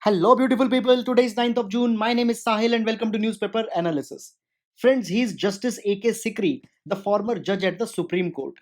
Hello, beautiful people. Today is 9th of June. My name is Sahil and welcome to Newspaper Analysis. Friends, he is Justice A.K. Sikri, the former judge at the Supreme Court.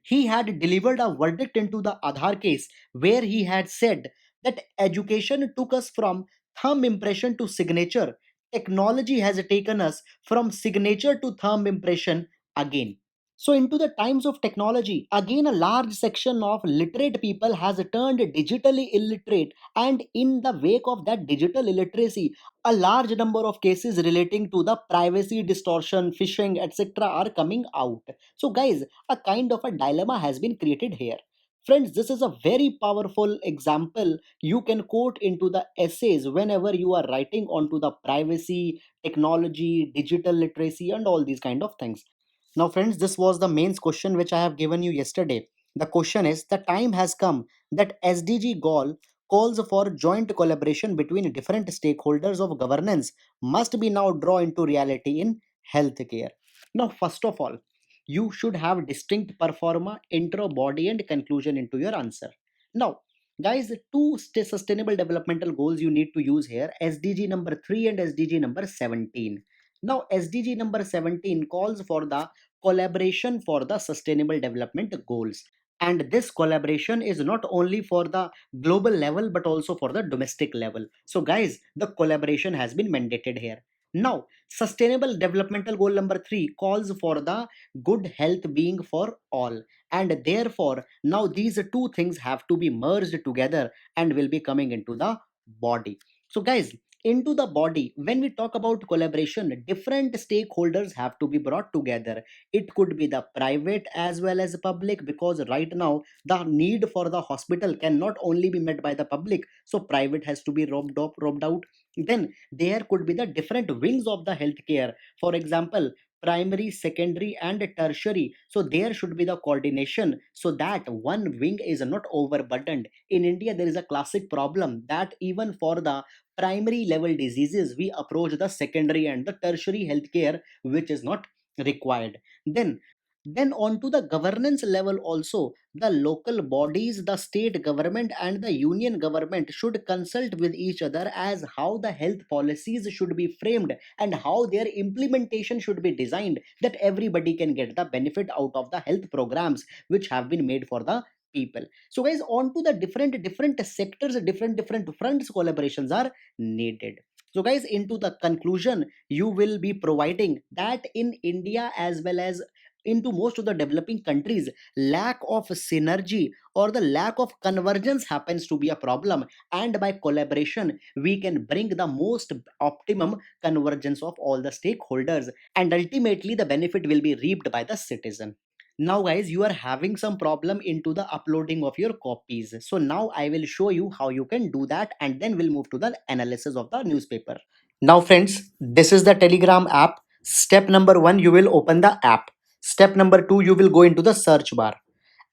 He had delivered a verdict into the Aadhaar case where he had said that education took us from thumb impression to signature. Technology has taken us from signature to thumb impression again. So, into the times of technology, again a large section of literate people has turned digitally illiterate, and in the wake of that digital illiteracy, a large number of cases relating to the privacy distortion, phishing, etc., are coming out. So, guys, a kind of a dilemma has been created here. Friends, this is a very powerful example you can quote into the essays whenever you are writing onto the privacy, technology, digital literacy, and all these kind of things. Now, friends, this was the main question which I have given you yesterday. The question is: the time has come that SDG goal calls for joint collaboration between different stakeholders of governance must be now drawn into reality in healthcare. Now, first of all, you should have distinct performa, intro, body, and conclusion into your answer. Now, guys, two sustainable developmental goals you need to use here: SDG number 3 and SDG number 17. Now, SDG number 17 calls for the collaboration for the sustainable development goals. And this collaboration is not only for the global level but also for the domestic level. So, guys, the collaboration has been mandated here. Now, sustainable developmental goal number 3 calls for the good health being for all. And therefore, now these two things have to be merged together and will be coming into the body. So, guys, into the body, when we talk about collaboration, different stakeholders have to be brought together. It could be the private as well as public, because right now the need for the hospital cannot only be met by the public, so private has to be robbed out. Then there could be the different wings of the healthcare, for example primary, secondary, and tertiary. So there should be the coordination so that one wing is not overburdened. In India, there is a classic problem that even for the primary level diseases, we approach the secondary and the tertiary healthcare, which is not required. Then then on to the governance level also, the local bodies, the state government and the union government should consult with each other as how the health policies should be framed and how their implementation should be designed, that everybody can get the benefit out of the health programs which have been made for the people. So, guys, on to the different sectors, different fronts, collaborations are needed. So, guys, into the conclusion, you will be providing that in India as well as into most of the developing countries, lack of synergy or the lack of convergence happens to be a problem, and by collaboration we can bring the most optimum convergence of all the stakeholders, and ultimately the benefit will be reaped by the citizen. Now, guys, you are having some problem into the uploading of your copies, so now I will show you how you can do that, and then we'll move to the analysis of the newspaper. Now, friends, this is the Telegram app. Step number 1, you will open the app. Step number 2, you will go into the search bar,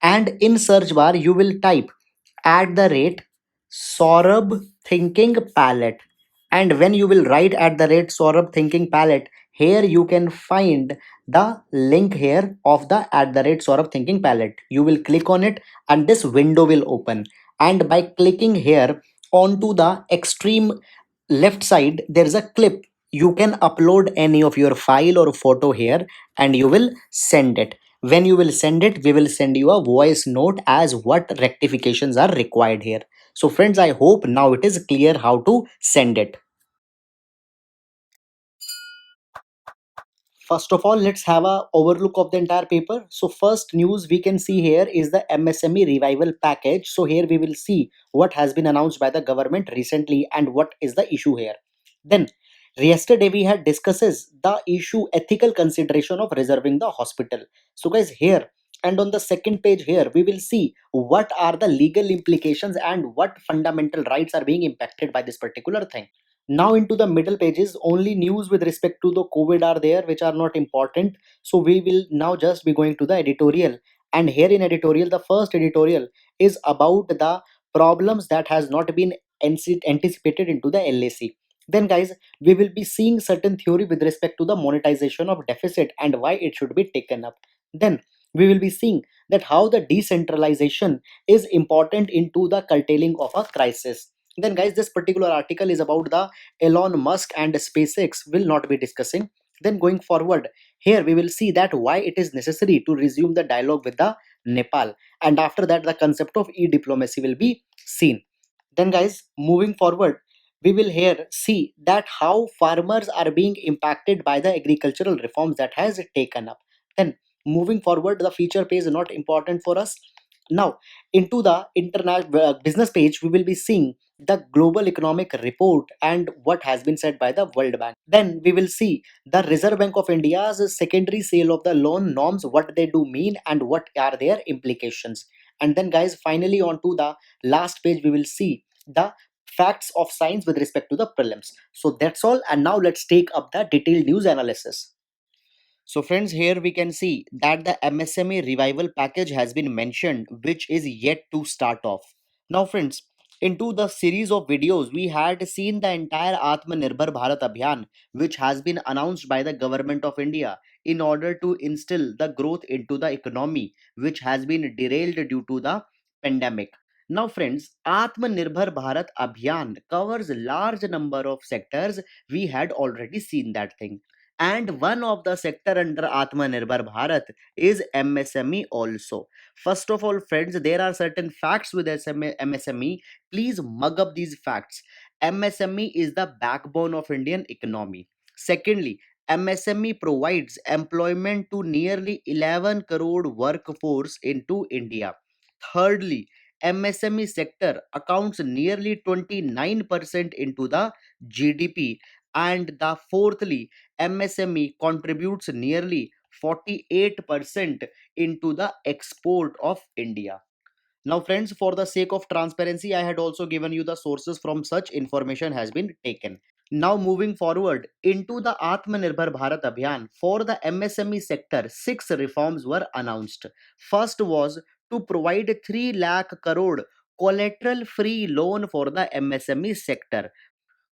and in search bar you will type at the rate Saurabh Thinking Palette. And when you will write at the rate Saurabh Thinking Palette, here you can find the link here of the at the rate Saurabh Thinking Palette. You will click on it and this window will open. And by clicking here onto the extreme left side, there is a clip. You can upload any of your file or photo here and you will send it. When you will send it, we will send you a voice note as what rectifications are required here. So, friends, I hope now it is clear how to send it. First of all, let's have a overlook of the entire paper. So, first news we can see here is the MSME revival package. So, here we will see what has been announced by the government recently and what is the issue here. Then, yesterday we had discusses the issue ethical consideration of reserving the hospital. So, guys, here and on the second page here we will see what are the legal implications and what fundamental rights are being impacted by this particular thing. Now into the middle pages, only news with respect to the COVID are there which are not important. So we will now just be going to the editorial, and here in editorial the first editorial is about the problems that has not been anticipated into the LAC. Then, guys, we will be seeing certain theory with respect to the monetization of deficit and why it should be taken up. Then we will be seeing that how the decentralization is important into the curtailing of a crisis. Then guys, this particular article is about the Elon Musk and SpaceX, will not be discussing. Then going forward, here we will see that why it is necessary to resume the dialogue with the Nepal, and after that the concept of e-diplomacy will be seen. Then guys, moving forward, we will here see that how farmers are being impacted by the agricultural reforms that has taken up. Then moving forward, the feature page is not important for us. Now into the international business page, we will be seeing the global economic report and what has been said by the World Bank. Then we will see the Reserve Bank of India's secondary sale of the loan norms, what they do mean and what are their implications. And then guys, finally on to the last page, we will see the facts of science with respect to the prelims. So that's all, and now let's take up the detailed news analysis. So friends, here we can see that the MSME revival package has been mentioned, which is yet to start off. Now friends, into the series of videos, we had seen the entire Atmanirbhar Bharat Abhiyan, which has been announced by the government of India in order to instill the growth into the economy, which has been derailed due to the pandemic. Now friends, Atmanirbhar Bharat Abhiyan covers large number of sectors. We had already seen that thing, and one of the sector under Atmanirbhar Bharat is MSME also. First of all, friends, there are certain facts with MSME. Please mug up these facts. MSME is the backbone of Indian economy. Secondly, MSME provides employment to nearly 11 crore workforce into India. Thirdly, MSME sector accounts nearly 29% into the GDP. And the fourthly, MSME contributes nearly 48% into the export of India. Now, friends, for the sake of transparency, I had also given you the sources from such information has been taken. Now, moving forward into the Atmanirbhar Bharat Abhiyan, for the MSME sector, six reforms were announced. First was to provide 3 lakh crore collateral free loan for the MSME sector.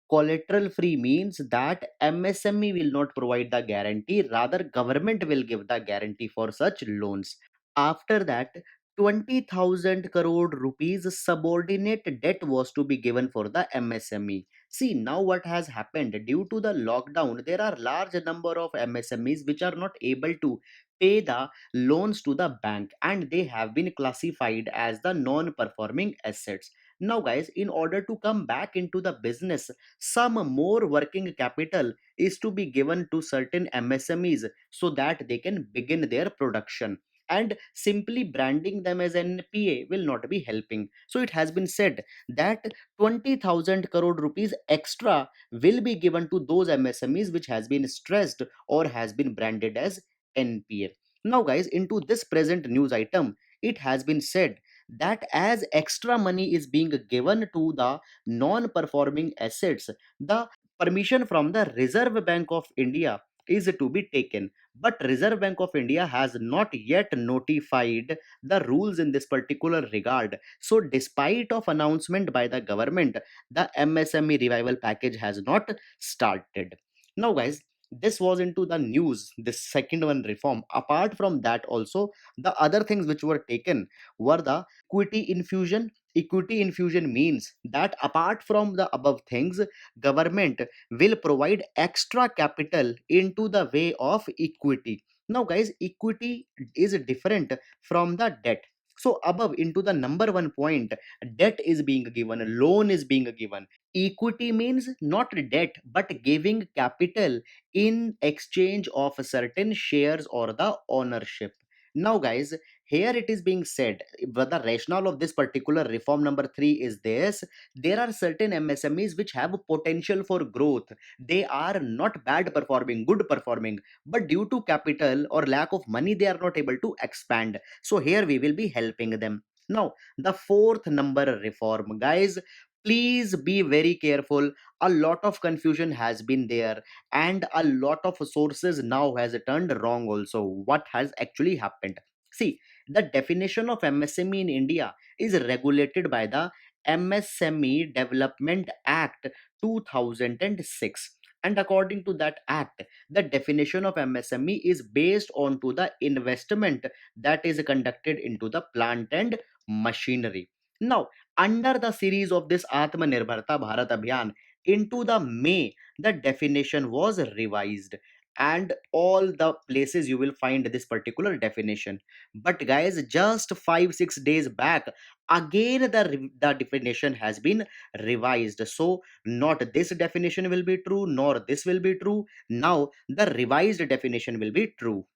Collateral free means that MSME will not provide the guarantee, rather government will give the guarantee for such loans. After that, 20,000 crore rupees subordinate debt was to be given for the MSME. See, now what has happened due to the lockdown, there are large number of MSMEs which are not able to pay the loans to the bank, and they have been classified as the non performing assets. Now guys, in order to come back into the business, some more working capital is to be given to certain MSMEs so that they can begin their production. And simply branding them as NPA will not be helping. So it has been said that 20,000 crore rupees extra will be given to those MSMEs which has been stressed or has been branded as NPA. Now, guys, into this present news item, it has been said that as extra money is being given to the non performing assets, the permission from the Reserve Bank of India is to be taken. But Reserve Bank of India has not yet notified the rules in this particular regard. So despite of announcement by the government, the MSME revival package has not started. Now guys, this was into the news, this second one reform. Apart from that also, the other things which were taken were the equity infusion. Equity infusion means that apart from the above things, government will provide extra capital into the way of equity. Now guys, equity is different from the debt. So above into the number one point, debt is being given, loan is being given. Equity means not debt but giving capital in exchange of certain shares or the ownership. Now guys, here it is being said, but the rationale of this particular reform number 3 is this: there are certain MSMEs which have potential for growth. They are not bad performing, good performing, but due to capital or lack of money, they are not able to expand. So here we will be helping them. Now, the fourth number reform, guys, please be very careful. A lot of confusion has been there, and a lot of sources now has turned wrong also. What has actually happened? See, the definition of MSME in India is regulated by the MSME Development Act 2006. And according to that act, the definition of MSME is based on to the investment that is conducted into the plant and machinery. Now, under the series of this Atmanirbharta Bharat Abhiyan, into the May, the definition was revised, and all the places you will find this particular definition. But guys, just 5 6 days back, again the definition has been revised. So, not this definition will be true, nor this will be true. Now, the revised definition will be true.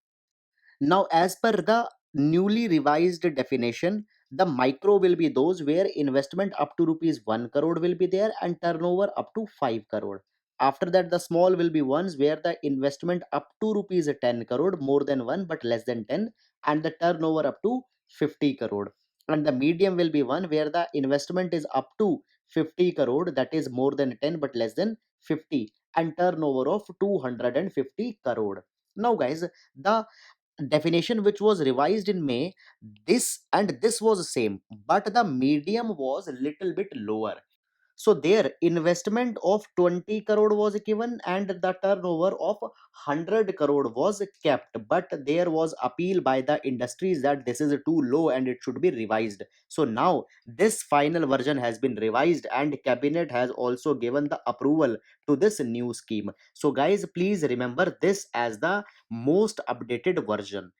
Now, as per the newly revised definition, the micro will be those where investment up to rupees 1 crore will be there and turnover up to 5 crore. After that, the small will be ones where the investment up to rupees 10 crore, more than 1 but less than 10, and the turnover up to 50 crore. And the medium will be one where the investment is up to 50 crore, that is more than 10 but less than 50, and turnover of 250 crore. Now, guys, the definition which was revised in May, this was the same, but the medium was a little bit lower. So their investment of 20 crore was given and the turnover of 100 crore was kept. But there was appeal by the industries that this is too low and it should be revised. So now this final version has been revised and cabinet has also given the approval to this new scheme. So guys, please remember this as the most updated version.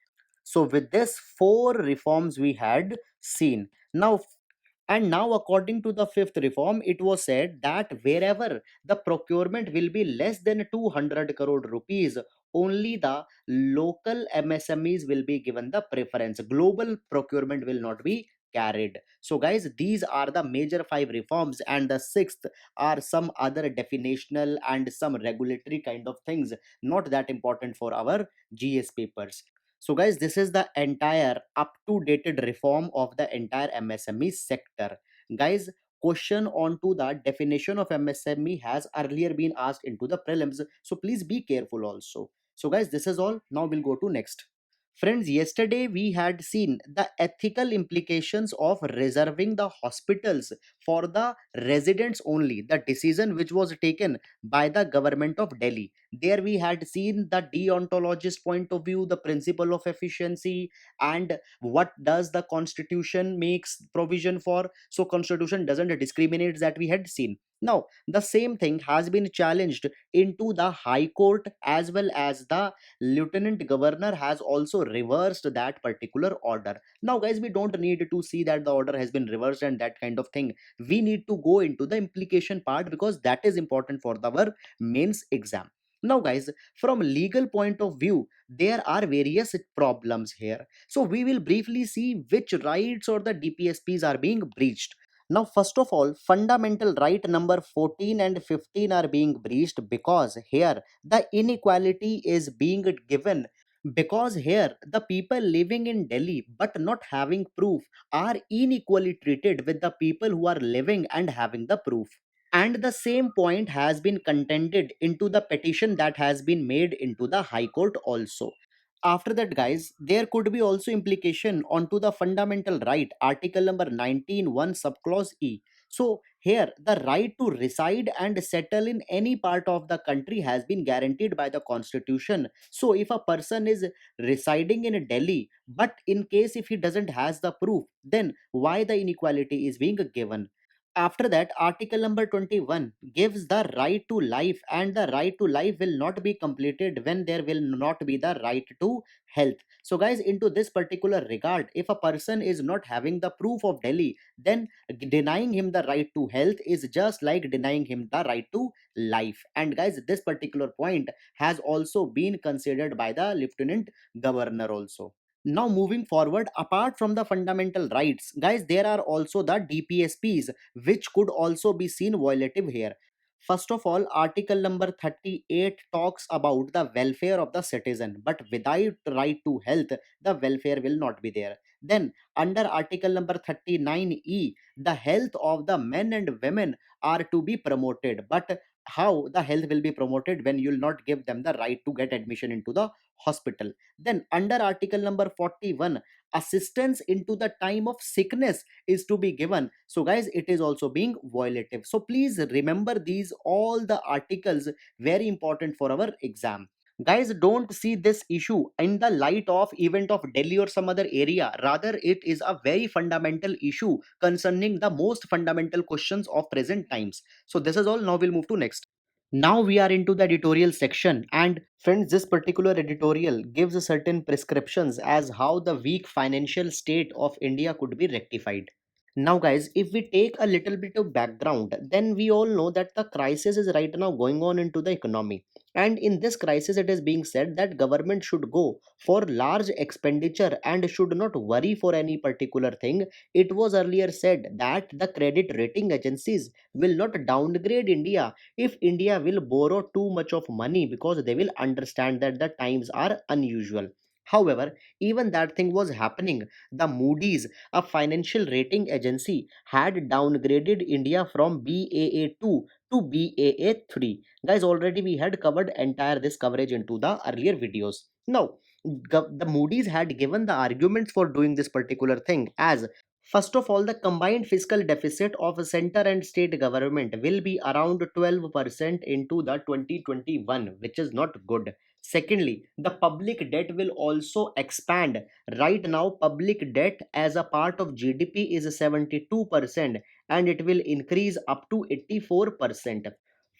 So with this, four reforms we had seen. Now, according to the fifth reform, it was said that wherever the procurement will be less than 200 crore rupees, only the local MSMEs will be given the preference. Global procurement will not be carried. So, guys, these are the major five reforms, and the sixth are some other definitional and some regulatory kind of things, not that important for our GS papers. So, guys, this is the entire up to dated reform of the entire MSME sector. Guys, question on to the definition of MSME has earlier been asked into the prelims. So, please be careful also. So, guys, this is all. Now, we'll go to next. Friends, yesterday we had seen the ethical implications of reserving the hospitals for the residents only, the decision which was taken by the government of Delhi. There we had seen the deontologist point of view, the principle of efficiency, and what does the constitution makes provision for. So constitution doesn't discriminate, that we had seen. Now the same thing has been challenged into the high court, as well as the lieutenant governor has also reversed that particular order. Now guys, we don't need to see that the order has been reversed and that kind of thing. We need to go into the implication part because that is important for our mains exam. Now guys, from legal point of view, there are various problems here, so we will briefly see which rights or the DPSPs are being breached. Now, first of all, fundamental right number 14 and 15 are being breached because here the inequality is being given, because here the people living in Delhi but not having proof are unequally treated with the people who are living and having the proof. And the same point has been contended into the petition that has been made into the high court also. After that, guys, there could be also implication onto the fundamental right, article number 19 1 subclause E. So here the right to reside and settle in any part of the country has been guaranteed by the constitution. So if a person is residing in Delhi, but in case if he doesn't has the proof, then why the inequality is being given? After that, article number 21 gives the right to life, and the right to life will not be completed when there will not be the right to health. So guys, into this particular regard, if a person is not having the proof of Delhi, then denying him the right to health is just like denying him the right to life. And guys, this particular point has also been considered by the lieutenant governor also. Now moving forward, apart from the fundamental rights, guys, there are also the DPSPs which could also be seen violative here. First of all, article number 38 talks about the welfare of the citizen, but without right to health, the welfare will not be there. Then, under article number 39E, the health of the men and women are to be promoted. But how the health will be promoted when you will not give them the right to get admission into the hospital? Then, under article number 41, assistance into the time of sickness is to be given. So guys, it is also being violative. So please remember these all the articles, very important for our exam. Guys, don't see this issue in the light of event of Delhi or some other area. Rather, it is a very fundamental issue concerning the most fundamental questions of present times. So this is all. Now we'll move to next. Now we are into the editorial section, and friends, this particular editorial gives certain prescriptions as how the weak financial state of India could be rectified. Now, guys, if we take a little bit of background, then we all know that the crisis is right now going on into the economy. And in this crisis, it is being said that government should go for large expenditure and should not worry for any particular thing. It was earlier said that the credit rating agencies will not downgrade India if India will borrow too much of money, because they will understand that the times are unusual. However, even that thing was happening. The Moody's, a financial rating agency, had downgraded India from Baa2 to Baa3. Guys, already we had covered entire this coverage into the earlier videos. Now, the Moody's had given the arguments for doing this particular thing as, first of all, the combined fiscal deficit of center and state government will be around 12% into the 2021, which is not good. Secondly, the public debt will also expand. Right now, public debt as a part of GDP is 72%, and it will increase up to 84%.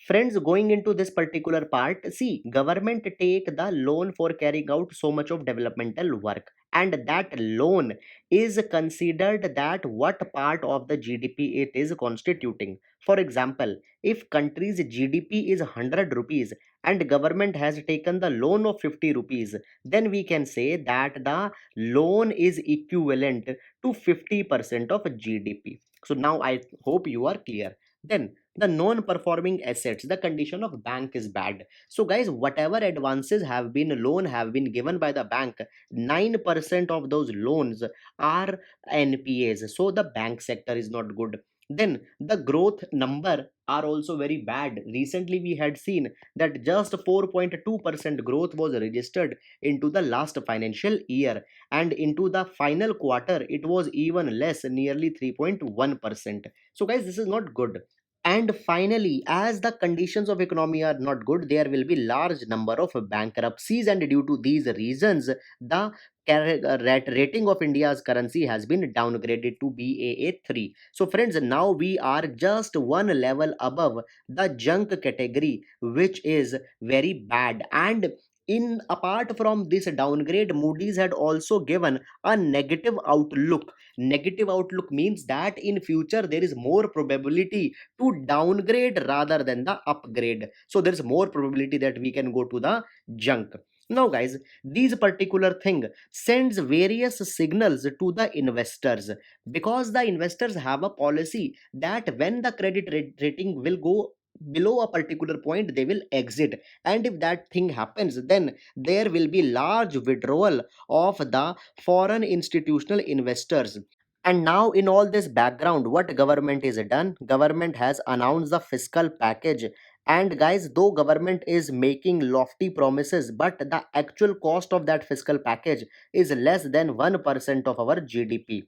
Friends, going into this particular part, see, government take the loan for carrying out so much of developmental work, and that loan is considered that what part of the GDP it is constituting. For example, if country's GDP is 100 rupees and government has taken the loan of 50 rupees, then we can say that the loan is equivalent to 50% of GDP. So now I hope you are clear. Then the non-performing assets, the condition of bank is bad. So guys, whatever advances have been loan have been given by the bank, 9% of those loans are NPAs. So the bank sector is not good. Then the growth number are also very bad. Recently we had seen that just 4.2% growth was registered into the last financial year, and into the final quarter it was even less, nearly 3.1%. So guys, this is not good. And finally, as the conditions of economy are not good, there will be large number of bankruptcies, and due to these reasons, the rating of India's currency has been downgraded to Baa3. So friends, now we are just one level above the junk category, which is very bad. And in apart from this downgrade, Moody's had also given a negative outlook. Negative outlook means that in future there is more probability to downgrade rather than the upgrade. So there is more probability that we can go to the junk. Now guys, these particular thing sends various signals to the investors, because the investors have a policy that when the credit rating will go below a particular point, they will exit. And if that thing happens, then there will be large withdrawal of the foreign institutional investors. And now in all this background, what government is done? Government has announced the fiscal package. And guys, though government is making lofty promises, but the actual cost of that fiscal package is less than 1% of our GDP.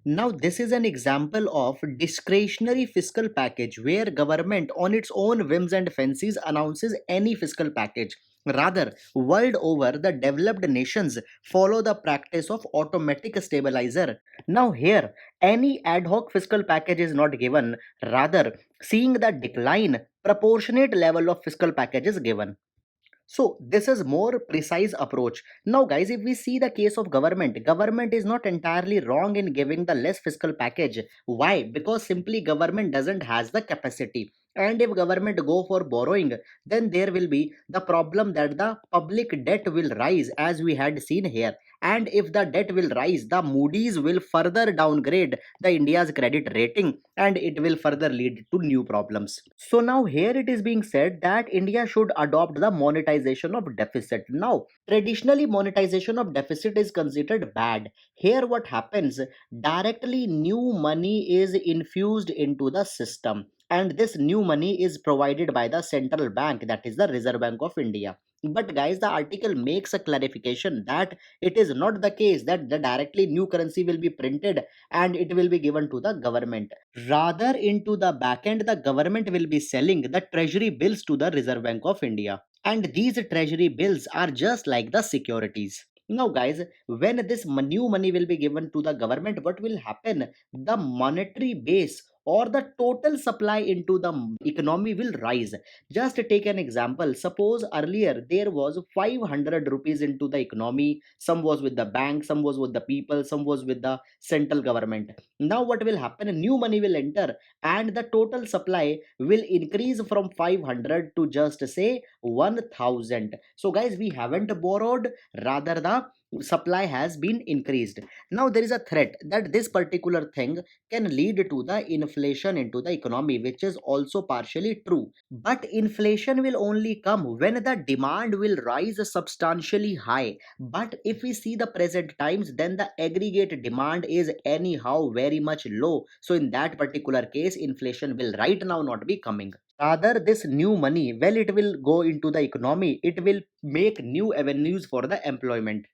Now, this is an example of discretionary fiscal package where government on its own whims and fancies announces any fiscal package. Rather, world over, the developed nations follow the practice of automatic stabilizer. Now, here, any ad hoc fiscal package is not given. Rather, seeing the decline, proportionate level of fiscal package is given. So this is more precise approach. Now guys, if we see the case of government is not entirely wrong in giving the less fiscal package. Why? Because simply government doesn't has the capacity. And if government go for borrowing, then there will be the problem that the public debt will rise, as we had seen here. And if the debt will rise, the Moody's will further downgrade the India's credit rating, and it will further lead to new problems. So now here it is being said that India should adopt the monetization of deficit. Now, traditionally monetization of deficit is considered bad. Here what happens, directly new money is infused into the system, and this new money is provided by the central bank, that is the Reserve Bank of India. But guys, the article makes a clarification that it is not the case that the directly new currency will be printed and it will be given to the government. Rather, into the back end, the government will be selling the treasury bills to the Reserve Bank of India. and these treasury bills are just like the securities. Now, guys, when this new money will be given to the government, what will happen? The monetary base or the total supply into the economy will rise. Just take an example. Suppose earlier there was 500 rupees into the economy. Some was with the bank, some was with the people, some was with the central government. Now, what will happen? New money will enter, and the total supply will increase from 500 to just say 1000. So guys, we haven't borrowed, rather the supply has been increased. Now there is a threat that this particular thing can lead to the inflation into the economy, which is also partially true. But inflation will only come when the demand will rise substantially high. But if we see the present times, then the aggregate demand is anyhow very much low. So in that particular case, inflation will right now not be coming. Rather, this new money, well, it will go into the economy, it will make new avenues for the employment.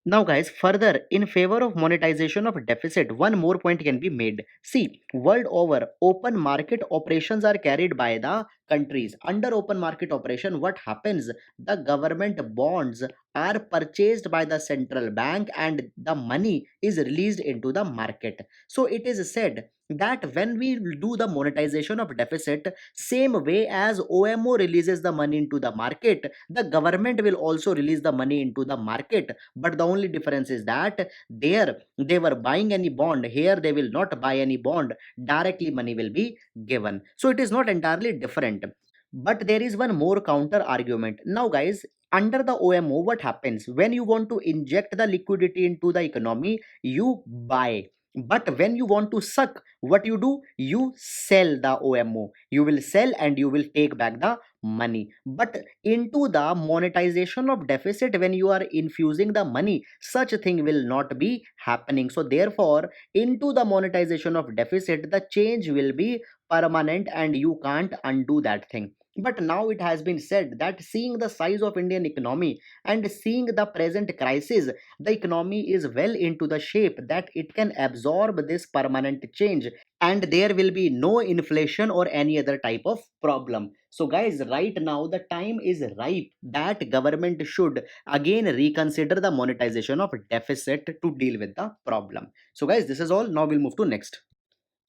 Now, guys, further in favor of monetization of deficit, one more point can be made. See, world over, open market operations are carried by the countries. Under open market operation, what happens? The government bonds are purchased by the central bank and the money is released into the market. So, it is said that when we do the monetization of deficit, same way as OMO releases the money into the market, the government will also release the money into the market, but the only difference is that there they were buying any bond, here they will not buy any bond, directly money will be given. So it is not entirely different. But there is one more counter argument. Now, guys, under the OMO, what happens when you want to inject the liquidity into the economy? You buy. But when you want to suck, what you do? You sell the OMO. You will sell and you will take back the money. But into the monetization of deficit, when you are infusing the money, such a thing will not be happening. So therefore, into the monetization of deficit, the change will be permanent and you can't undo that thing. But now it has been said that seeing the size of Indian economy and seeing the present crisis, the economy is well into the shape that it can absorb this permanent change, and there will be no inflation or any other type of problem. So guys, right now the time is ripe that government should again reconsider the monetization of deficit to deal with the problem. So guys, this is all. Now we'll move to next.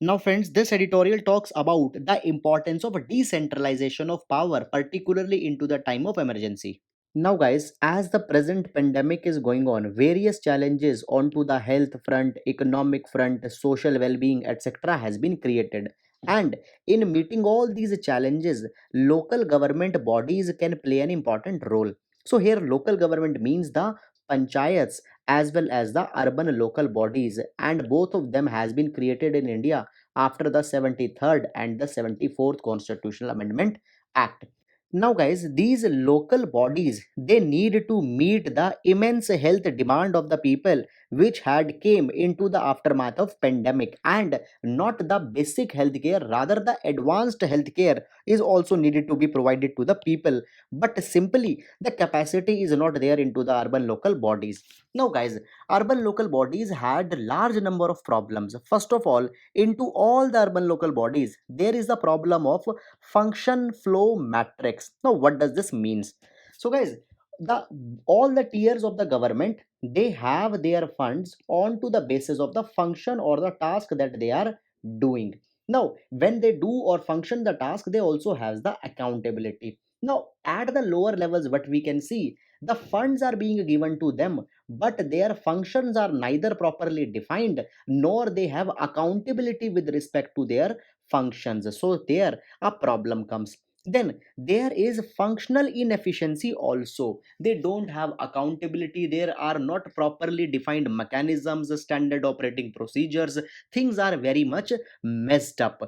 Now, friends, this editorial talks about the importance of decentralization of power, particularly into the time of emergency. Now, guys, as the present pandemic is going on, various challenges onto the health front, economic front, social well-being, etc., has been created. And in meeting all these challenges, local government bodies can play an important role. So here, local government means the panchayats as well as the urban local bodies, and both of them has been created in India after the 73rd and the 74th Constitutional Amendment Act. Now, guys, these local bodies, they need to meet the immense health demand of the people which had came into the aftermath of pandemic, and not the basic healthcare, rather the advanced healthcare is also needed to be provided to the people, but simply the capacity is not there into the urban local bodies. Now, guys, urban local bodies had large number of problems. First of all, into all the urban local bodies, there is the problem of function flow matrix. Now what does this means? So guys, the all the tiers of the government, they have their funds onto the basis of the function or the task that they are doing. Now when they do or function the task, they also has the accountability. Now at the lower levels, what we can see, the funds are being given to them, but their functions are neither properly defined nor they have accountability with respect to their functions. So there a problem comes. Then there is functional inefficiency also. They don't have accountability, there are not properly defined mechanisms, standard operating procedures, things are very much messed up.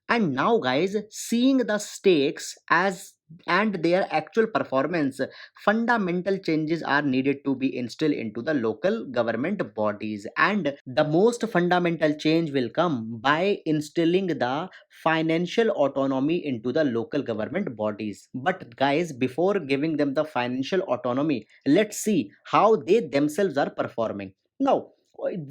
And now, guys, seeing the stakes as and their actual performance, fundamental changes are needed to be instilled into the local government bodies. And the most fundamental change will come by instilling the financial autonomy into the local government bodies. But, guys, before giving them the financial autonomy, let's see how they themselves are performing. Now,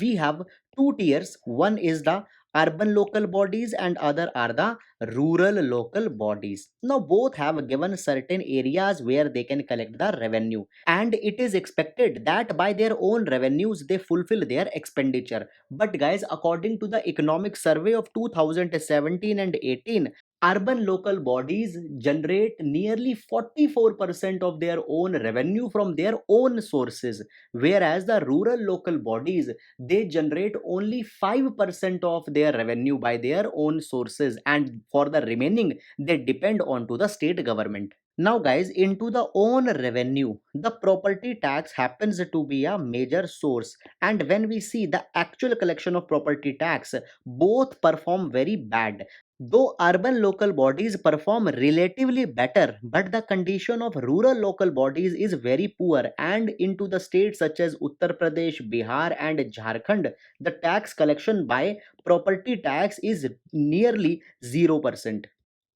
we have two tiers. One is the urban local bodies and other are the rural local bodies. Now both have given certain areas where they can collect the revenue, and it is expected that by their own revenues they fulfill their expenditure. But guys, according to the economic survey of 2017 and 18, urban local bodies generate nearly 44% of their own revenue from their own sources, whereas the rural local bodies, they generate only 5% of their revenue by their own sources, and for the remaining they depend on to the state government. Now guys, into the own revenue, the property tax happens to be a major source, and when we see the actual collection of property tax, both perform very bad. Though urban local bodies perform relatively better, but the condition of rural local bodies is very poor, and into the states such as Uttar Pradesh, Bihar, and Jharkhand, the tax collection by property tax is nearly 0%.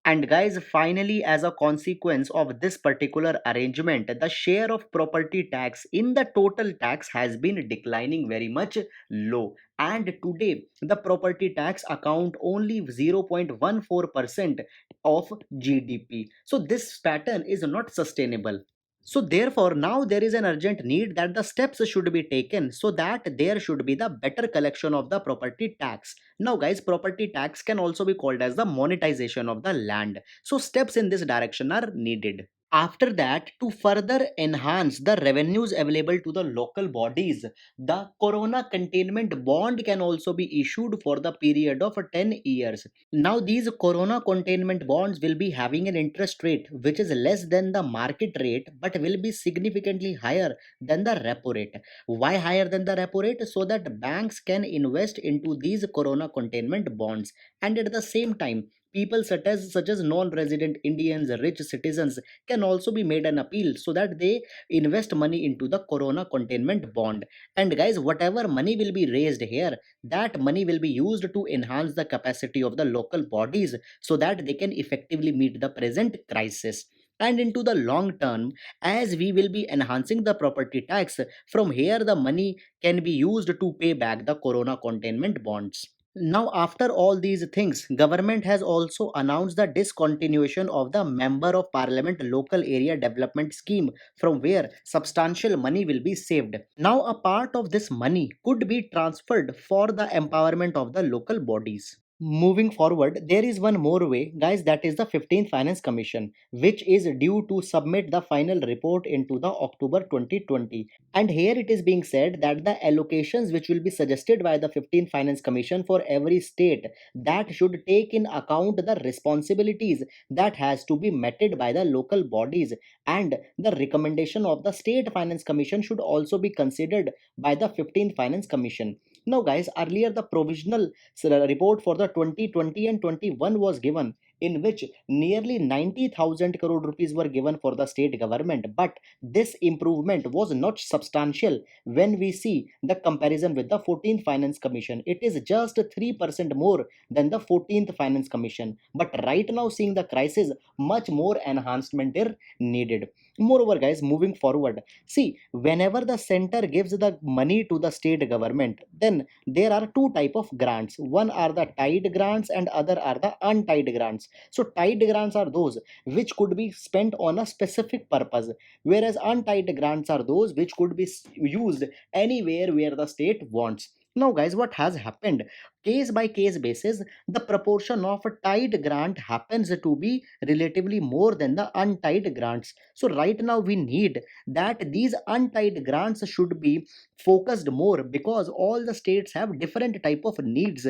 And guys, finally, as a consequence of this particular arrangement, the share of property tax in the total tax has been declining very much low. And today, the property tax account only 0.14% of GDP. So this pattern is not sustainable. So therefore, now there is an urgent need that the steps should be taken so that there should be the better collection of the property tax. Now guys, property tax can also be called as the monetization of the land. So steps in this direction are needed. After that, to further enhance the revenues available to the local bodies, the Corona Containment Bond can also be issued for the period of 10 years. Now, these Corona Containment Bonds will be having an interest rate which is less than the market rate but will be significantly higher than the repo rate. Why higher than the repo rate? So that banks can invest into these Corona Containment Bonds, and at the same time, people such as non-resident Indians, rich citizens can also be made an appeal so that they invest money into the Corona Containment Bond. And guys, whatever money will be raised here, that money will be used to enhance the capacity of the local bodies so that they can effectively meet the present crisis. And into the long term, as we will be enhancing the property tax, from here the money can be used to pay back the Corona Containment Bonds. Now, after all these things, government has also announced the discontinuation of the Member of Parliament Local Area Development Scheme, from where substantial money will be saved. Now, a part of this money could be transferred for the empowerment of the local bodies. Moving forward, there is one more way, guys, that is the 15th Finance Commission, which is due to submit the final report into the October 2020. And here it is being said that the allocations which will be suggested by the 15th Finance Commission for every state, that should take in account the responsibilities that has to be meted by the local bodies, and the recommendation of the State Finance Commission should also be considered by the 15th Finance Commission. Now guys, earlier the provisional report for the 2020 and 21 was given, in which nearly 90,000 crore rupees were given for the state government, but this improvement was not substantial. When we see the comparison with the 14th Finance Commission, it is just 3% more than the 14th Finance Commission. But right now, seeing the crisis, much more enhancement is needed. Moreover guys, moving forward, see, whenever the center gives the money to the state government, then there are two type of grants. One are the tied grants and other are the untied grants. So tied grants are those which could be spent on a specific purpose, whereas untied grants are those which could be used anywhere where the state wants. Now guys, what has happened, case by case basis, the proportion of a tied grant happens to be relatively more than the untied grants. So right now we need that these untied grants should be focused more, because all the states have different type of needs,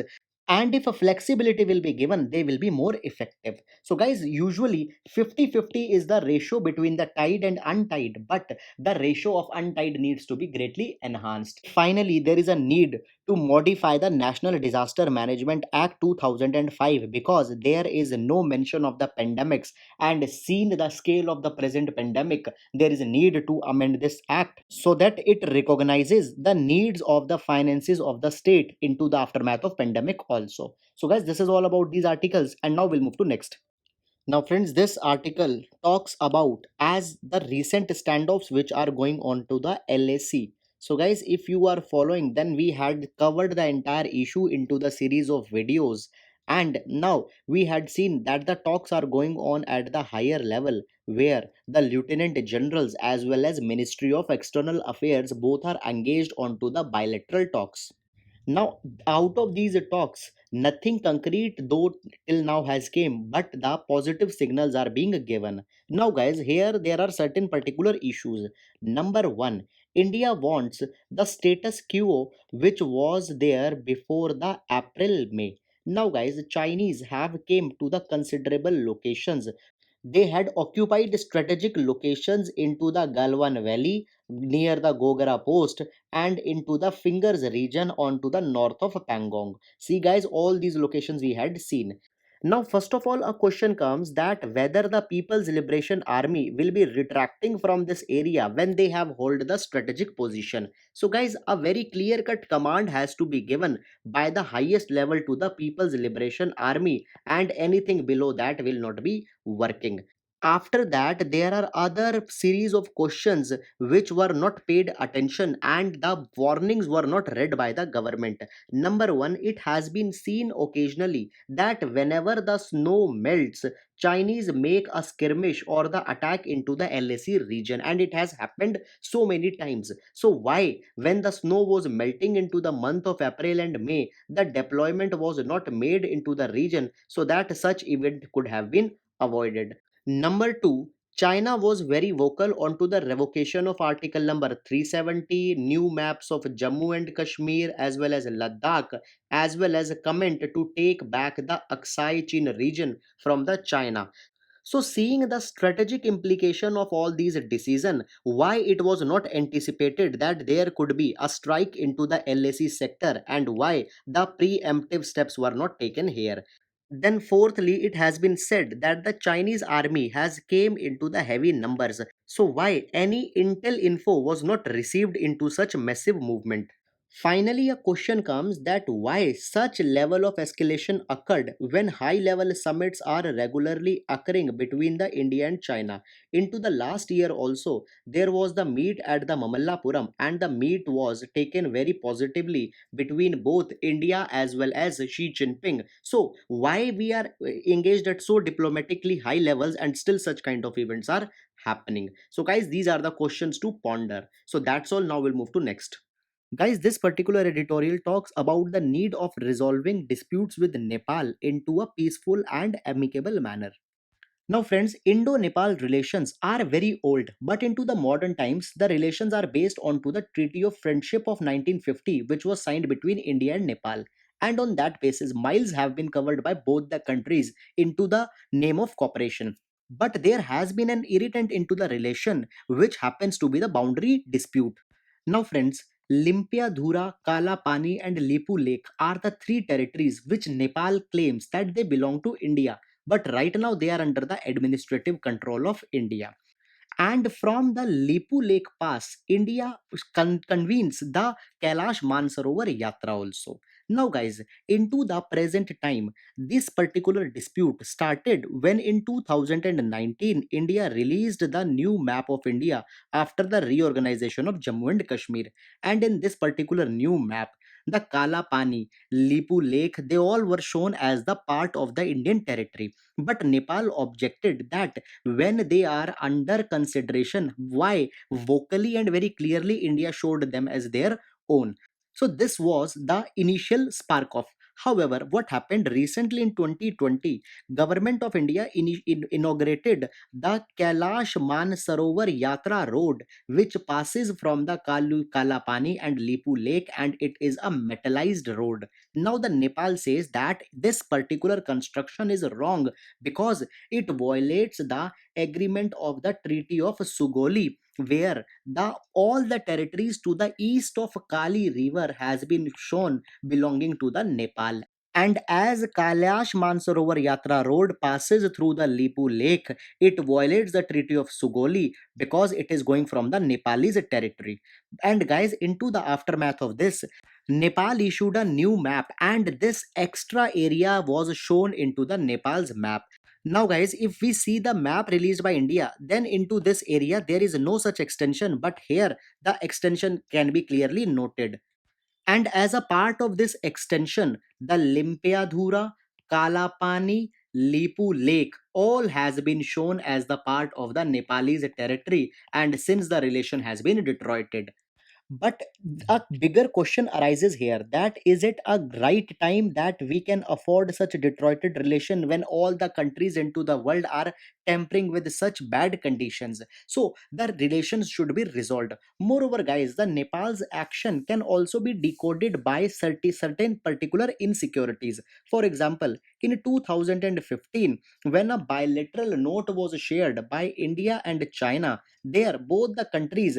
and if a flexibility will be given, they will be more effective. So guys, usually 50-50 is the ratio between the tied and untied, but the ratio of untied needs to be greatly enhanced. Finally, there is a need to modify the National Disaster Management Act 2005, because there is no mention of the pandemics, and seeing the scale of the present pandemic, there is a need to amend this act so that it recognizes the needs of the finances of the state into the aftermath of pandemic also. So guys, this is all about these articles, and now we'll move to next. Now friends, this article talks about as the recent standoffs which are going on to the LAC. So guys, if you are following, then we had covered the entire issue into the series of videos, and now we had seen that the talks are going on at the higher level, where the lieutenant generals as well as Ministry of External Affairs both are engaged onto the bilateral talks. Now, out of these talks, nothing concrete though till now has came, but the positive signals are being given. Now, guys, here there are certain particular issues. Number one, India wants the status quo which was there before the April May. Now, guys, Chinese have came to the considerable locations. They had occupied strategic locations into the Galwan Valley near the Gogara Post and into the Fingers region onto the north of Pangong. See, guys, all these locations we had seen. Now, first of all, a question comes that whether the People's Liberation Army will be retracting from this area when they have hold the strategic position. So, guys, a very clear-cut command has to be given by the highest level to the People's Liberation Army, and anything below that will not be working. After that, there are other series of questions which were not paid attention and the warnings were not read by the government. Number one, it has been seen occasionally that whenever the snow melts, Chinese make a skirmish or the attack into the LAC region, and it has happened so many times. So why, when the snow was melting into the month of April and May, the deployment was not made into the region so that such event could have been avoided? Number two, China was very vocal onto the revocation of Article number 370, new maps of Jammu and Kashmir as well as Ladakh, as well as a comment to take back the Aksai Chin region from the China. So, seeing the strategic implication of all these decisions, why it was not anticipated that there could be a strike into the LAC sector and why the preemptive steps were not taken here. Then fourthly, it has been said that the Chinese army has came into the heavy numbers. So why any intel info was not received into such massive movement? Finally, a question comes that why such level of escalation occurred when high level summits are regularly occurring between the India and China. Into the last year also, there was the meet at the Mamallapuram, and the meet was taken very positively between both India as well as Xi Jinping. So why we are engaged at so diplomatically high levels and still such kind of events are happening? So guys, these are the questions to ponder. So that's all. Now we'll move to next. Guys, this particular editorial talks about the need of resolving disputes with Nepal into a peaceful and amicable manner. Now, friends, Indo Nepal relations are very old, but into the modern times, the relations are based onto the Treaty of Friendship of 1950, which was signed between India and Nepal. And on that basis, miles have been covered by both the countries into the name of cooperation. But there has been an irritant into the relation, which happens to be the boundary dispute. Now, friends, Limpia Dhura, Kala Pani, and Lepu Lake are the three territories which Nepal claims that they belong to India, but right now they are under the administrative control of India. And from the Lepu Lake Pass, India convenes the Kailash Mansarovar Yatra also. Now, guys, into the present time, this particular dispute started when in 2019 India released the new map of India after the reorganization of Jammu and Kashmir. And in this particular new map, the Kala Pani, Lepu Lake, they all were shown as the part of the Indian territory. But Nepal objected that when they are under consideration, why vocally and very clearly India showed them as their own. So this was the initial spark of. However, what happened recently in 2020, government of India inaugurated the Kailash Mansarovar Yatra road, which passes from the Kalapani and Lipu Lake, and it is a metallized road. Now the Nepal says that this particular construction is wrong because it violates the agreement of the Treaty of Sugoli, where the all the territories to the east of Kali river has been shown belonging to the Nepal. And as Kailash Mansarovar Yatra road passes through the Lipu Lake, it violates the Treaty of Sugoli because it is going from the Nepalese territory. And guys, into the aftermath of this, Nepal issued a new map, and this extra area was shown into the Nepal's map. Now, guys, if we see the map released by India, then into this area there is no such extension, but here the extension can be clearly noted. And as a part of this extension, the Limpiadhura, Kalapani, Lipu Lake all has been shown as the part of the Nepalese territory, and since the relation has been detroited. But a bigger question arises here, that is it a right time that we can afford such detroited relation when all the countries into the world are tampering with such bad conditions? So the relations should be resolved. Moreover, guys, the Nepal's action can also be decoded by certain particular insecurities. For example, in 2015, when a bilateral note was shared by India and China, there both the countries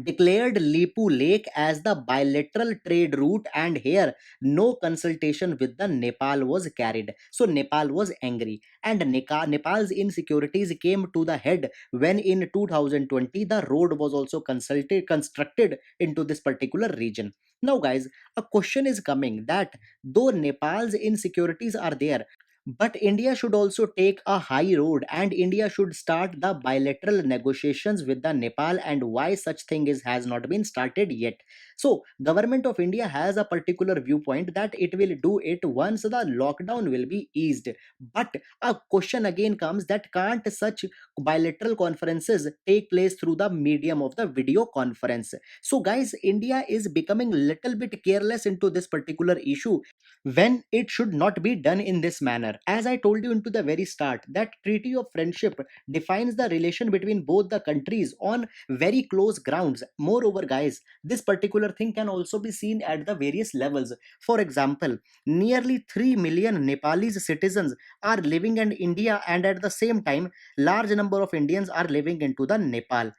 declared Lipu Lake as the bilateral trade route, and here no consultation with the Nepal was carried. So Nepal was angry, and Nepal's insecurities came to the head when in 2020 the road was also constructed into this particular region. Now, guys, a question is coming that though Nepal's insecurities are there, but India should also take a high road, and India should start the bilateral negotiations with the Nepal, and why such thing is has not been started yet. So government of India has a particular viewpoint that it will do it once the lockdown will be eased. But a question again comes that can't such bilateral conferences take place through the medium of the video conference? So guys, India is becoming little bit careless into this particular issue when it should not be done in this manner. As I told you into the very start, that treaty of friendship defines the relation between both the countries on very close grounds. Moreover, guys, this particular thing can also be seen at the various levels. For example, nearly 3 million Nepalese citizens are living in India, and at the same time large number of Indians are living into the Nepal.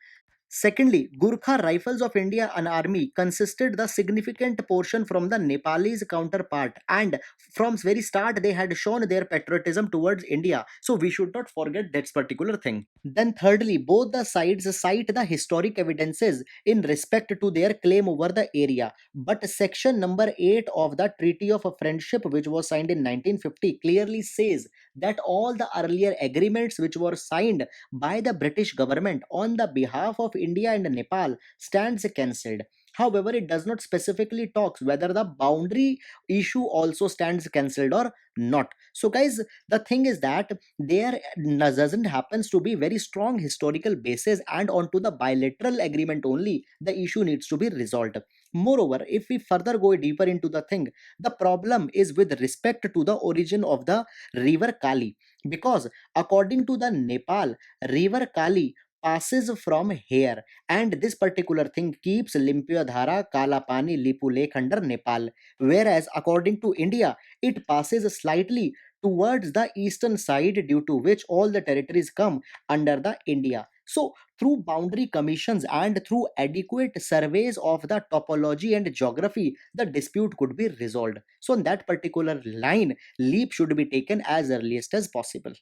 Secondly, Gurkha Rifles of India, an army, consisted the significant portion from the Nepalese counterpart, and from very start they had shown their patriotism towards India. So we should not forget that particular thing. Then thirdly, both the sides cite the historic evidences in respect to their claim over the area. But section number 8 of the Treaty of Friendship, which was signed in 1950, clearly says that all the earlier agreements which were signed by the British government on the behalf of India and Nepal stands cancelled. However, it does not specifically talks whether the boundary issue also stands cancelled or not. So, guys, the thing is that there doesn't happens to be very strong historical basis, and onto the bilateral agreement only the issue needs to be resolved. Moreover, if we further go deeper into the thing, the problem is with respect to the origin of the river Kali, because according to the Nepal, river Kali passes from here, and this particular thing keeps Limpiodhara, Kalapani, Lipu Lake under Nepal, whereas according to India it passes slightly towards the eastern side, due to which all the territories come under the India. So through boundary commissions and through adequate surveys of the topology and geography, the dispute could be resolved. So on that particular line, leap should be taken as earliest as possible.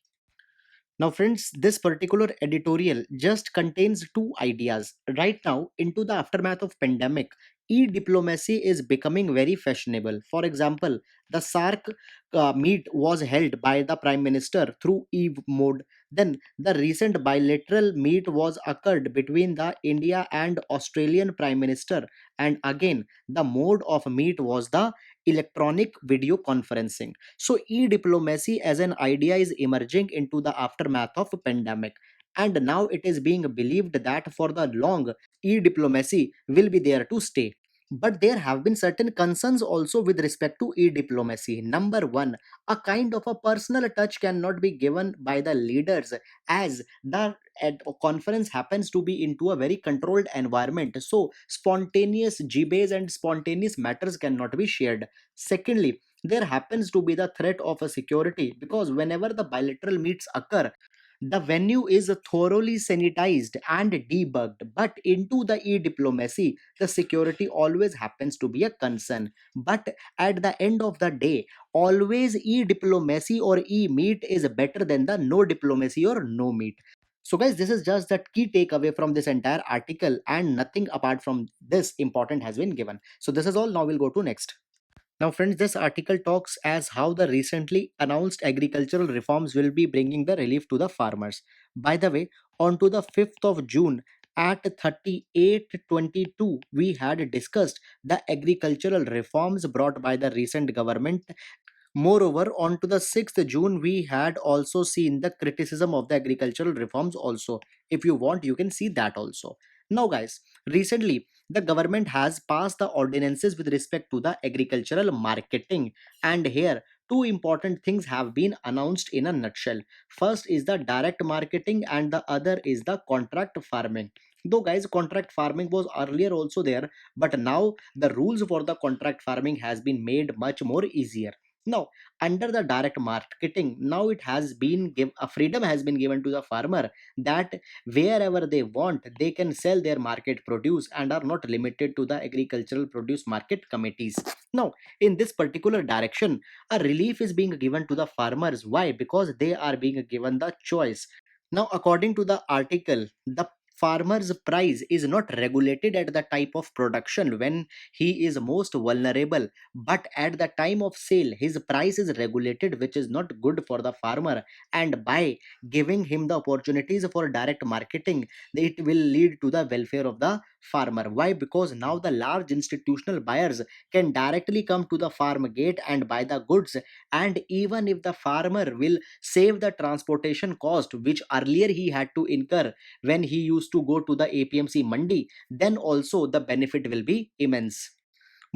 Now, friends, this particular editorial just contains two ideas. Right now, into the aftermath of pandemic, e-diplomacy is becoming very fashionable. For example, the SARC meet was held by the Prime Minister through e mode. Then the recent bilateral meet was occurred between the India and Australian Prime Minister, and again the mode of meet was the electronic video conferencing. So e-diplomacy as an idea is emerging into the aftermath of pandemic, and now it is being believed that for the long, e-diplomacy will be there to stay. But there have been certain concerns also with respect to e-diplomacy. Number one, a kind of a personal touch cannot be given by the leaders, as the conference happens to be into a very controlled environment. So spontaneous gibes and spontaneous matters cannot be shared. Secondly, there happens to be the threat of a security, because whenever the bilateral meets occur, the venue is thoroughly sanitized and debugged. But into the e-diplomacy, the security always happens to be a concern. But at the end of the day, always e-diplomacy or e-meet is better than the no diplomacy or no meet. So, guys, this is just the key takeaway from this entire article, and nothing apart from this important has been given. So, this is all. Now we'll go to next. Now, friends, this article talks as how the recently announced agricultural reforms will be bringing the relief to the farmers. By the way, on to the 5th of June at 38:22, we had discussed the agricultural reforms brought by the recent government. Moreover, on to the 6th June, we had also seen the criticism of the agricultural reforms also. If you want, you can see that also. Now, guys, recently the government has passed the ordinances with respect to the agricultural marketing, and here two important things have been announced in a nutshell. First is the direct marketing, and the other is the contract farming. Though, guys, contract farming was earlier also there, but now the rules for the contract farming has been made much more easier. Now, under the direct marketing, now it has been give a freedom has been given to the farmer that wherever they want they can sell their market produce and are not limited to the agricultural produce market committees. Now, in this particular direction, a relief is being given to the farmers. Why? Because they are being given the choice. Now, according to the article, the farmer's price is not regulated at the type of production when he is most vulnerable, but at the time of sale his price is regulated, which is not good for the farmer. And by giving him the opportunities for direct marketing, it will lead to the welfare of the farmer. Why? Because now the large institutional buyers can directly come to the farm gate and buy the goods, and even if the farmer will save the transportation cost which earlier he had to incur when he used to go to the APMC mandi, then also the benefit will be immense.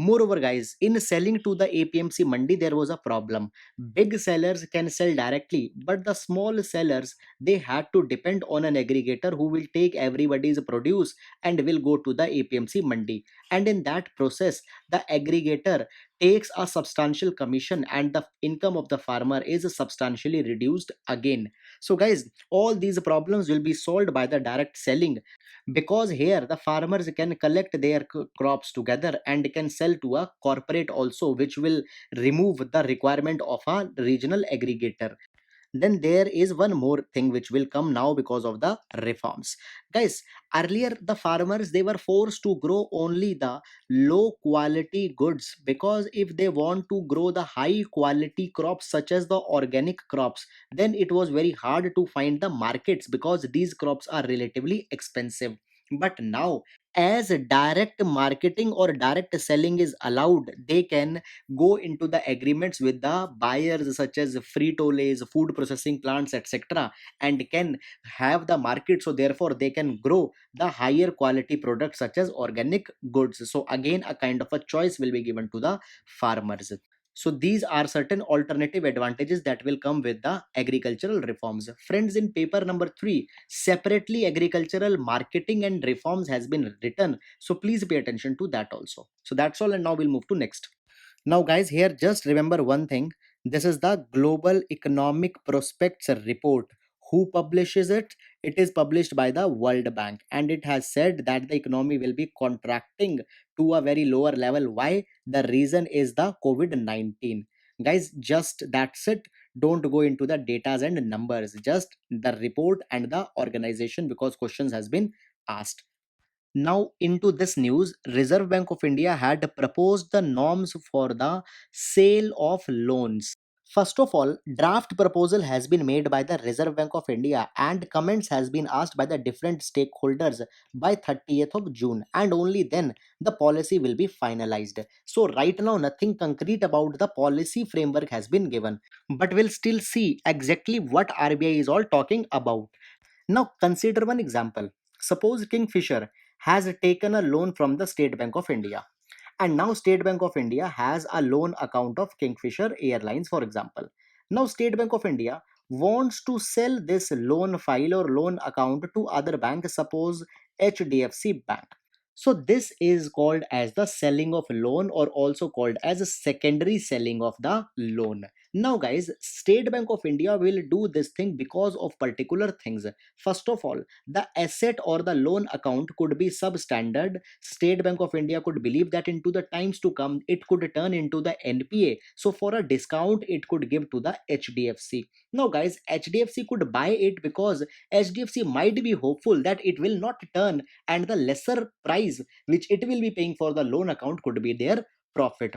Moreover, guys, in selling to the APMC mandi, there was a problem. Big sellers can sell directly, but the small sellers they had to depend on an aggregator who will take everybody's produce and will go to the APMC mandi. And in that process, the aggregator takes a substantial commission, and the income of the farmer is substantially reduced again. So, guys, all these problems will be solved by the direct selling, because here the farmers can collect their crops together and can sell to a corporate also, which will remove the requirement of a regional aggregator. Then there is one more thing which will come now because of the reforms, guys. Earlier the farmers they were forced to grow only the low quality goods, because if they want to grow the high quality crops such as the organic crops, then it was very hard to find the markets because these crops are relatively expensive. But now, as direct marketing or direct selling is allowed, they can go into the agreements with the buyers such as Frito-Lay's, food processing plants, etc., and can have the market. So therefore, they can grow the higher quality products such as organic goods. So again, a kind of a choice will be given to the farmers. So these are certain alternative advantages that will come with the agricultural reforms. Friends, in paper number 3, separately agricultural marketing and reforms has been written. So please pay attention to that also. So that's all, and now we'll move to next. Now, guys, here just remember one thing. This is the Global Economic Prospects Report. Who publishes it? It is published by the World Bank, and it has said that the economy will be contracting to a very lower level. Why? The reason is the COVID 19. Guys, just that's it. Don't go into the datas and numbers, just the report and the organization, because questions has been asked. Now, into this news, Reserve Bank of India had proposed the norms for the sale of loans. First of all, draft proposal has been made by the Reserve Bank of India, and comments has been asked by the different stakeholders by 30th of June, and only then the policy will be finalized. So right now nothing concrete about the policy framework has been given, but we'll still see exactly what RBI is all talking about. Now consider one example. Suppose Kingfisher has taken a loan from the State Bank of India, and now State Bank of India has a loan account of Kingfisher Airlines, for example. Now State Bank of India wants to sell this loan file or loan account to other bank, suppose HDFC Bank. So this is called as the selling of loan, or also called as a secondary selling of the loan. Now guys, State Bank of India will do this thing because of particular things. First of all, the asset or the loan account could be substandard. State Bank of India could believe that into the times to come it could turn into the NPA. So for a discount it could give to the HDFC. Now guys, HDFC could buy it because HDFC might be hopeful that it will not turn, and the lesser price which it will be paying for the loan account could be their profit.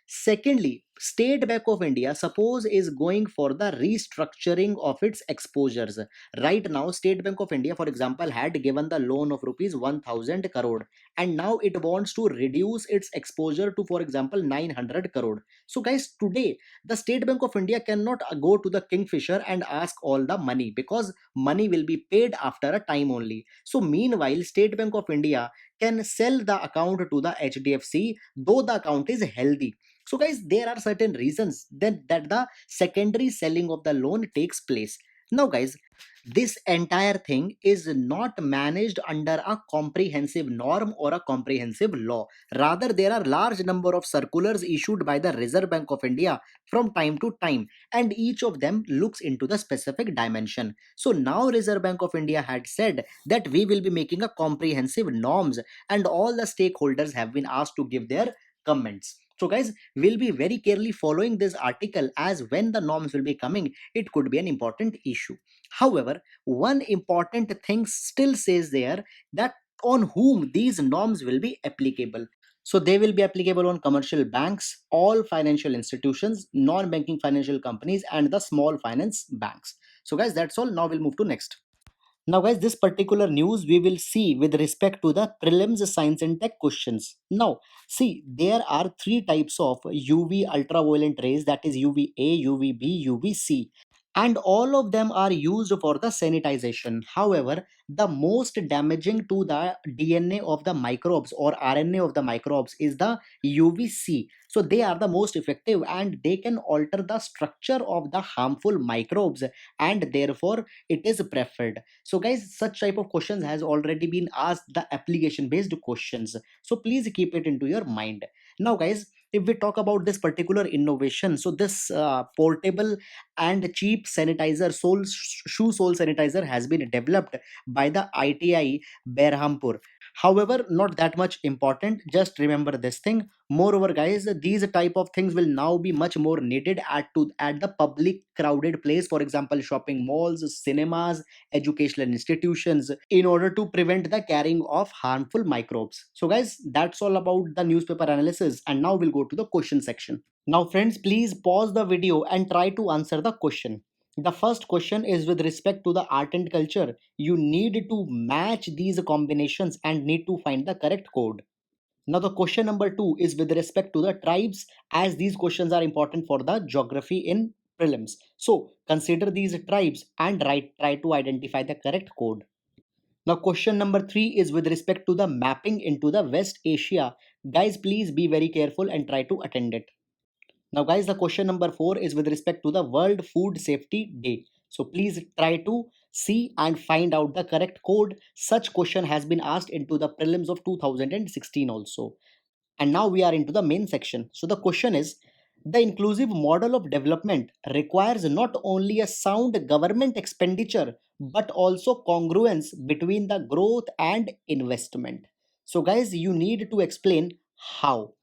Secondly, State Bank of India suppose is going for the restructuring of its exposures. Right now, State Bank of India, for example, had given the loan of rupees 1000 crore, and now it wants to reduce its exposure to, for example, 900 crore. So guys, today the State Bank of India cannot go to the Kingfisher and ask all the money, because money will be paid after a time only. So meanwhile, State Bank of India can sell the account to the HDFC, though the account is healthy. So guys, there are certain reasons that the secondary selling of the loan takes place. Now guys, this entire thing is not managed under a comprehensive norm or a comprehensive law. Rather, there are large number of circulars issued by the Reserve Bank of India from time to time, and each of them looks into the specific dimension. So now Reserve Bank of India had said that we will be making a comprehensive norms, and all the stakeholders have been asked to give their comments. So guys, we'll be very carefully following this article, as when the norms will be coming, it could be an important issue. However, one important thing still says there, that on whom these norms will be applicable. So they will be applicable on commercial banks, all financial institutions, non-banking financial companies, and the small finance banks. So guys, that's all. Now we'll move to next. Now guys, this particular news we will see with respect to the prelims science and tech questions. Now, see, there are three types of UV ultraviolet rays, that is UVA, UVB, UVC, and all of them are used for the sanitization. However, the most damaging to the DNA of the microbes or RNA of the microbes is the UVC. So they are the most effective, and they can alter the structure of the harmful microbes, and therefore it is preferred. So guys, such type of questions has already been asked, the application based questions. So please keep it into your mind. Now guys, if we talk about this particular innovation, so this portable and cheap sanitizer, shoe sole sanitizer, has been developed by the ITI Berhampur. However, not that much important, just remember this thing. Moreover guys, these type of things will now be much more needed at the public crowded place, for example shopping malls, cinemas, educational institutions, in order to prevent the carrying of harmful microbes. So guys, that's all about the newspaper analysis, and now we'll go to the question section. Now friends, please pause the video and try to answer the question. The first question is with respect to the art and culture. You need to match these combinations and need to find the correct code. Now the question number 2 is with respect to the tribes, as these questions are important for the geography in prelims. So consider these tribes and try to identify the correct code. Now question number 3 is with respect to the mapping into the West Asia. Guys, please be very careful and try to attend it. Now guys, the question number 4 is with respect to the World Food Safety Day. So please try to see and find out the correct code. Such question has been asked into the prelims of 2016 also. And now we are into the main section. So the question is, the inclusive model of development requires not only a sound government expenditure but also congruence between the growth and investment. So guys, you need to explain how.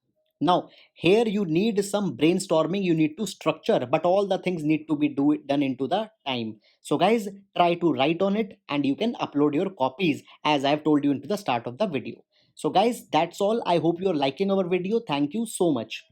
Now here you need some brainstorming, you need to structure, but all the things need to be done into the time. So guys, try to write on it, and you can upload your copies as I've told you into the start of the video. So guys, that's all. I hope you're liking our video. Thank you so much.